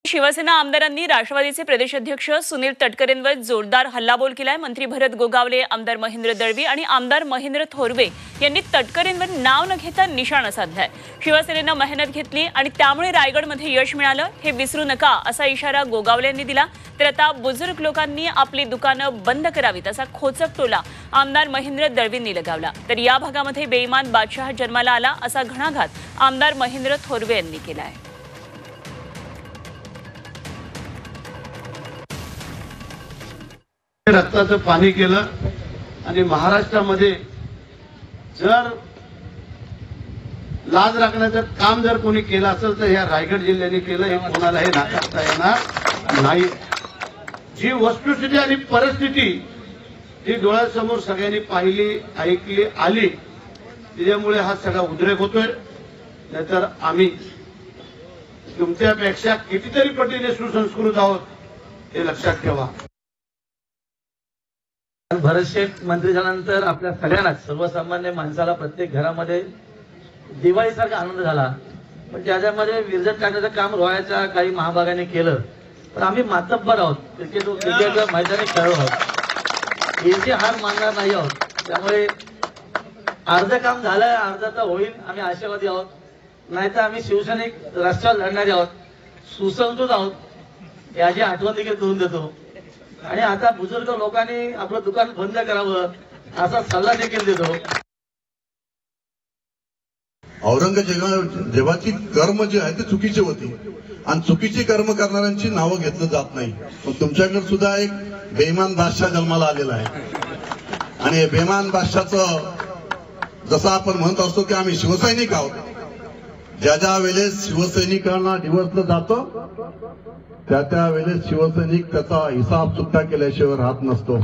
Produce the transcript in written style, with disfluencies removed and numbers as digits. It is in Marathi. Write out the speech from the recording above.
शिवसेना आमदारांनी राष्ट्रवादीचे प्रदेशाध्यक्ष सुनील तटकरेंवर जोरदार हल्लाबोल केलाय। मंत्री भरत गोगावले, आमदार महेंद्र दळवी आणि आमदार महेंद्र थोरवे यांनी तटकरेंवर नाव न घेता निशाणा साधलाय। शिवसेनेनं मेहनत घेतली आणि त्यामुळे रायगडमध्ये यश मिळालं, हे विसरू नका असा इशारा गोगावले यांनी दिला। तर आता बुजुर्ग लोकांनी आपली दुकानं बंद करावीत असा खोचक टोला आमदार महेंद्र दळवींनी लगावला। तर या भागामध्ये बेईमान बादशाह जन्माला आला असा घणाघात आमदार महेंद्र थोरवे यांनी केलाय। रक्ताचं पाणी केलं आणि महाराष्ट्रामध्ये जर लाज राखण्याचं काम जर कोणी केलं असेल तर या रायगड जिल्ह्याने केलं, हे कोणालाही नाकारता येणार नाही। जी वस्तुस्थिती आणि परिस्थिती ती डोळ्यासमोर सगळ्यांनी पाहिली, ऐकली, आली, त्याच्यामुळे हा सगळा उद्रेक होतोय। नाहीतर आम्ही तुमच्यापेक्षा कितीतरी पटीने सुसंस्कृत आहोत, हे लक्षात ठेवा। भरत शेठ मंत्री झाल्यानंतर आपल्या सगळ्यांनाच, सर्वसामान्य माणसाला प्रत्येक घरामध्ये दिवाळीसारखा आनंद झाला। पण त्याच्यामध्ये विरजत टाकण्याचं काम रोहाच्या काही महाभागाने केलं, पण आम्ही मातब्बर आहोत, क्रिकेट मैदानी खेळाडू आहोत, याची हार मानणार नाही आहोत। त्यामुळे अर्ध काम झालंय, अर्ध तर होईल, आम्ही आशावादी आहोत। नाहीतर आम्ही शिवसैनिक राष्ट्रावर लढणारे आहोत, सुसंस्कृत आहोत, याची आठवण देखील करून देतो। आणि आता बुजुर्ग लोकांनी आपलं दुकान बंद करावं असा सल्ला देखील देतो। औरंगजेबाची कर्म जे आहे ते चुकीचे होते आणि चुकीची कर्म करणाऱ्यांची नावं घेतलं जात नाही। पण तुमच्याकडे सुद्धा एक बेईमान बादशाह जन्माला आलेला आहे आणि बेईमान बादशाहचं जसं आपण म्हणत असतो की आम्ही शिवसैनिक आहोत, ज्या ज्या वेळेस शिवसैनिकांना डिवचलं जातं त्या वेळेस शिवसैनिक त्याचा हिसाब सुद्धा केल्याशिवाय राहत नसतो।